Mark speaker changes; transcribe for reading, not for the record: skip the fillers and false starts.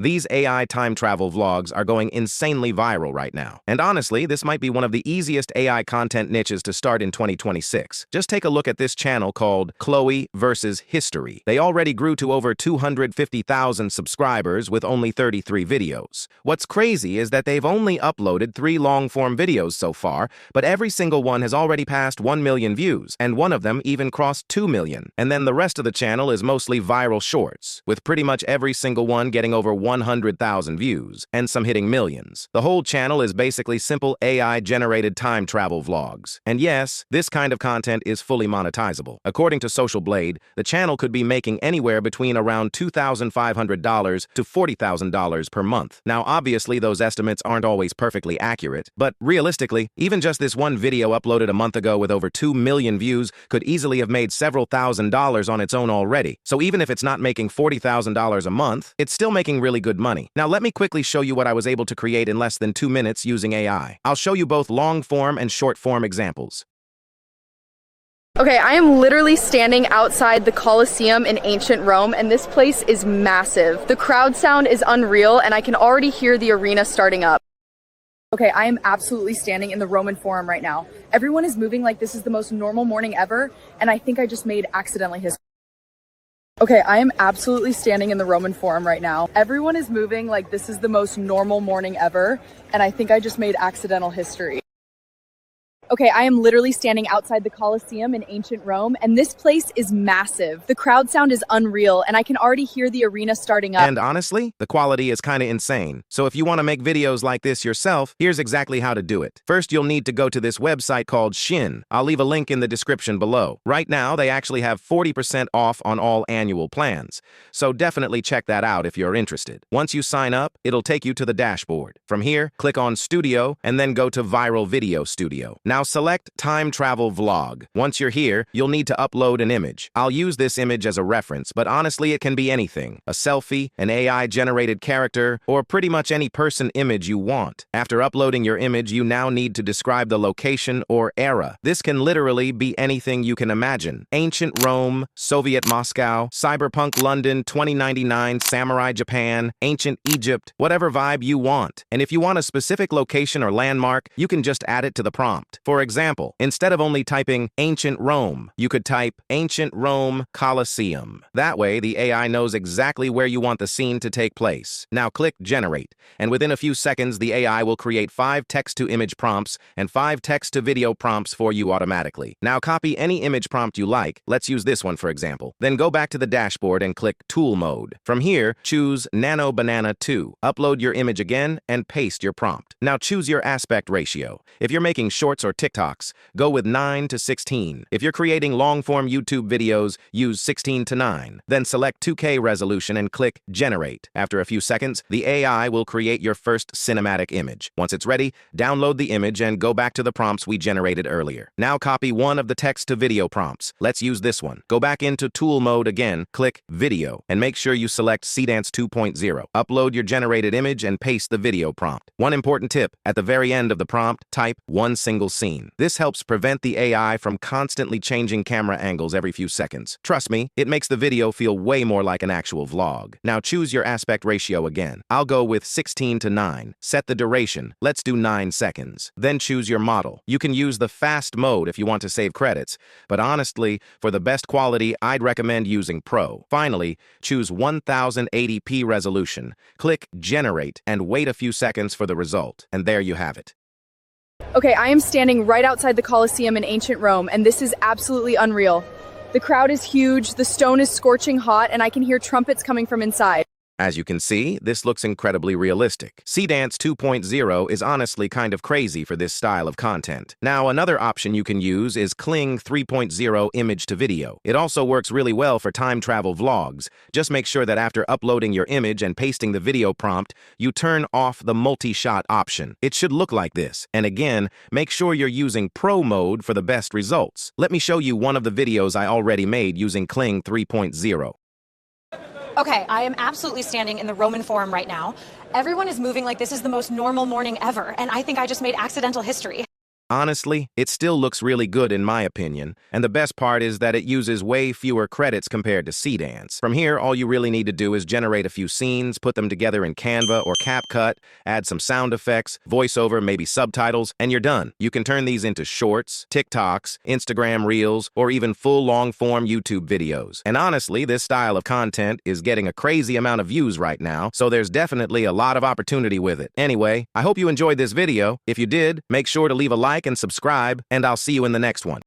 Speaker 1: These AI time travel vlogs are going insanely viral right now. And honestly, this might be one of the easiest AI content niches to start in 2026. Just take a look at this channel called Chloe vs. History. They already grew to over 250,000 subscribers with only 33 videos. What's crazy is that they've only uploaded 3 long-form videos so far, but every single one has already passed 1 million views, and one of them even crossed 2 million. And then the rest of the channel is mostly viral shorts, with pretty much every single one getting over 100,000 views, and some hitting millions. The whole channel is basically simple AI-generated time travel vlogs. And yes, this kind of content is fully monetizable. According to Social Blade, the channel could be making anywhere between around $2,500 to $40,000 per month. Now, obviously, those estimates aren't always perfectly accurate, but realistically, even just this one video uploaded a month ago with over 2 million views could easily have made several $1,000s on its own already. So even if it's not making $40,000 a month, it's still making really good money. Now let me quickly show you what I was able to create in less than 2 minutes using AI. I'll show you both long-form and short-form examples.
Speaker 2: Okay, I am literally standing outside the Colosseum in ancient Rome, and this place is massive. The crowd sound is unreal, and I can already hear the arena starting up. Okay, I am absolutely standing in the Roman Forum right now. Everyone is moving like this is the most normal morning ever, and I think I just made accidentally history. Okay, I am absolutely standing in the Roman Forum right now. Everyone is moving like this is the most normal morning ever, and I think I just made accidental history. Okay, I am literally standing outside the Colosseum in ancient Rome, and this place is massive. The crowd sound is unreal, and I can already hear the arena starting up.
Speaker 1: And honestly, the quality is kinda insane. So if you want to make videos like this yourself, here's exactly how to do it. First, you'll need to go to this website called Sjinn. I'll leave a link in the description below. Right now, they actually have 40% off on all annual plans. So definitely check that out if you're interested. Once you sign up, it'll take you to the dashboard. From here, click on Studio, and then go to Viral Video Studio. Now select Time Travel Vlog. Once you're here, you'll need to upload an image. I'll use this image as a reference, but honestly it can be anything. A selfie, an AI-generated character, or pretty much any person image you want. After uploading your image, you now need to describe the location or era. This can literally be anything you can imagine. Ancient Rome, Soviet Moscow, Cyberpunk London, 2099, Samurai Japan, Ancient Egypt, whatever vibe you want. And if you want a specific location or landmark, you can just add it to the prompt. For example, instead of only typing Ancient Rome, you could type Ancient Rome Colosseum. That way, the AI knows exactly where you want the scene to take place. Now click Generate, and within a few seconds, the AI will create 5 text-to-image prompts and 5 text-to-video prompts for you automatically. Now copy any image prompt you like. Let's use this one, for example. Then go back to the dashboard and click Tool Mode. From here, choose Nano Banana 2. Upload your image again and paste your prompt. Now choose your aspect ratio. If you're making shorts or TikToks, go with 9:16. If you're creating long-form YouTube videos, use 16:9. Then select 2K resolution and click Generate. After a few seconds, the AI will create your first cinematic image. Once it's ready, download the image and go back to the prompts we generated earlier. Now copy one of the text-to-video prompts. Let's use this one. Go back into Tool Mode again, click Video, and make sure you select Seedance 2.0. Upload your generated image and paste the video prompt. One important tip, at the very end of the prompt, type one single scene. This helps prevent the AI from constantly changing camera angles every few seconds. Trust me, it makes the video feel way more like an actual vlog. Now choose your aspect ratio again. I'll go with 16:9. Set the duration. Let's do 9 seconds. Then choose your model. You can use the fast mode if you want to save credits, but honestly, for the best quality, I'd recommend using Pro. Finally, choose 1080p resolution. Click Generate and wait a few seconds for the result. And there you have it.
Speaker 2: Okay, I am standing right outside the Colosseum in ancient Rome, and this is absolutely unreal. The crowd is huge, the stone is scorching hot, and I can hear trumpets coming from inside.
Speaker 1: As you can see, this looks incredibly realistic. Seedance 2.0 is honestly kind of crazy for this style of content. Now, another option you can use is Kling 3.0 image to video. It also works really well for time travel vlogs. Just make sure that after uploading your image and pasting the video prompt, you turn off the multi-shot option. It should look like this. And again, make sure you're using Pro mode for the best results. Let me show you one of the videos I already made using Kling 3.0.
Speaker 3: Okay, I am absolutely standing in the Roman Forum right now. Everyone is moving like this is the most normal morning ever, and I think I just made accidental history.
Speaker 1: Honestly, it still looks really good in my opinion, and the best part is that it uses way fewer credits compared to Seedance. From here, all you really need to do is generate a few scenes, put them together in Canva or CapCut, add some sound effects, voiceover, maybe subtitles, and you're done. You can turn these into shorts, TikToks, Instagram Reels, or even full long-form YouTube videos. And honestly, this style of content is getting a crazy amount of views right now, so there's definitely a lot of opportunity with it. Anyway, I hope you enjoyed this video. If you did, make sure to leave a like and subscribe, and I'll see you in the next one.